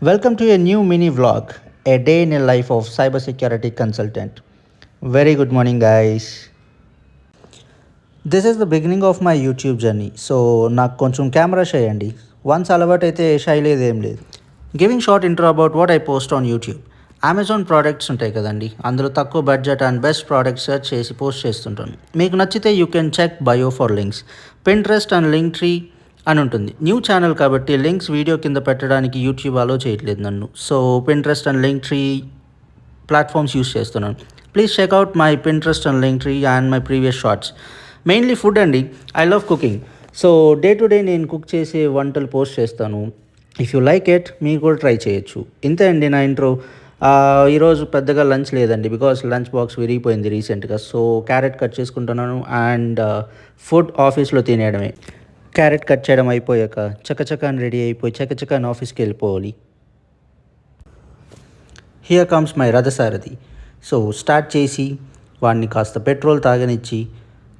Welcome to a new mini vlog, a day in a life of cybersecurity consultant. Very good morning, guys. This is the beginning of my YouTube journey, so నాకు కొంచెం camera shy అండి. Once అలవాటు అయితే shy లేదు ఏం లేదు. Giving short intro about what I post on YouTube. Amazon products ఉంటాయి కదండి, అందులో తక్కువ budget and best products search చేసి పోస్ట్ చేస్తుంటాను. మీకు నచ్చితే you can check bio for links. Pinterest and Linktree అని ఉంటుంది. న్యూ ఛానల్ కాబట్టి లింక్స్ వీడియో కింద పెట్టడానికి యూట్యూబ్ అలో చేయట్లేదు నన్ను. So Pinterest and Linktree platforms use చేస్తున్నాను. Please check out my Pinterest and Linktree and my previous shorts. Mainly food అండి. I love cooking. So day to day నేను cook చేసే వంటలు post చేస్తాను. If you like it మీరు కూడా try చేయొచ్చు. ఇంతే అండి నా ఇంట్రో. ఈరోజు పెద్దగా లంచ్ లేదండి, బికాస్ లంచ్ బాక్స్ విరిగిపోయింది రీసెంట్గా. సో క్యారెట్ కట్ చేసుకుంటున్నాను అండ్ ఫుడ్ ఆఫీస్లో తినేయడమే. క్యారెట్ కట్ చేయడం అయిపోయాక చకచకాన్ రెడీ అయిపోయి చకచకాన్ ఆఫీస్కి వెళ్ళిపోవాలి. హియర్ కమ్స్ మై రథసారథి. సో స్టార్ట్ చేసి వాడిని కాస్త పెట్రోల్ తాగనిచ్చి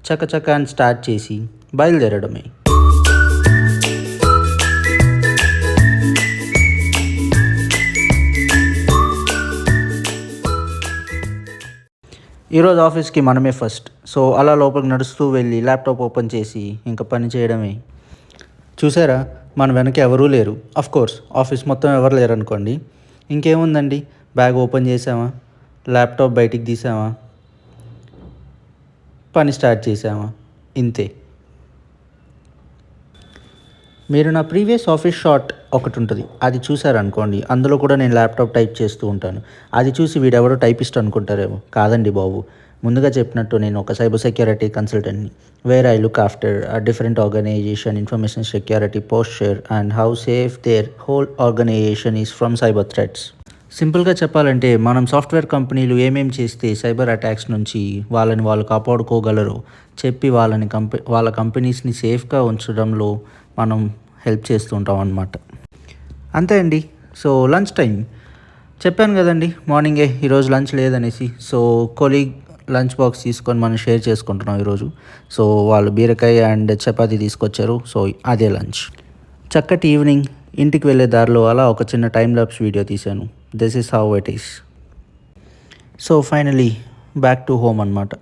చకచకాన్ స్టార్ట్ చేసి బయలుదేరడమే. ఈరోజు ఆఫీస్కి మనమే ఫస్ట్. సో అలా లోపలికి నడుస్తూ వెళ్ళి ల్యాప్టాప్ ఓపెన్ చేసి ఇంకా పని చేయడమే. చూసారా, మన వెనక ఎవరూ లేరు. అఫ్ కోర్స్ ఆఫీస్ మొత్తం ఎవరు లేరు అనుకోండి. ఇంకేముందండి, బ్యాగ్ ఓపెన్ చేసామా, ల్యాప్టాప్ బయటికి తీసామా, పని స్టార్ట్ చేసామా, ఇంతే. మీరు నా ప్రీవియస్ ఆఫీస్ షాట్ ఒకటి ఉంటుంది, అది చూసారనుకోండి. అందులో కూడా నేను ల్యాప్టాప్ టైప్ చేస్తూ ఉంటాను. అది చూసి వీడెవడో టైపిస్ట్ అనుకుంటారేమో. కాదండి బాబు, ముందుగా చెప్పినట్టు నేను ఒక సైబర్ సెక్యూరిటీ కన్సల్టెంట్ని. Where I look after different organization information security posture and how safe their whole organization is from cyber threats. సింపుల్గా చెప్పాలంటే మనం సాఫ్ట్వేర్ కంపెనీలు ఏమేమి చేస్తే సైబర్ అటాక్స్ నుంచి వాళ్ళు కాపాడుకోగలరో చెప్పి వాళ్ళ కంపెనీస్ని సేఫ్గా ఉంచడంలో మనం హెల్ప్ చేస్తూ ఉంటాం అన్నమాట. అంతే అండి. సో లంచ్ టైం చెప్పాను కదండి మార్నింగే, ఈరోజు లంచ్ లేదనేసి. సో కొలీగ్ లంచ్ బాక్స్ తీసుకొని మనం షేర్ చేసుకుంటున్నాం ఈరోజు. సో వాళ్ళు బీరకాయ అండ్ చపాతీ తీసుకొచ్చారు. సో అదే లంచ్. చక్కటి ఈవినింగ్. ఇంటికి వెళ్ళే దారిలో అలా ఒక చిన్న టైం ల్యాప్స్ వీడియో తీశాను. This is how it is. So finally back to home అన్నమాట.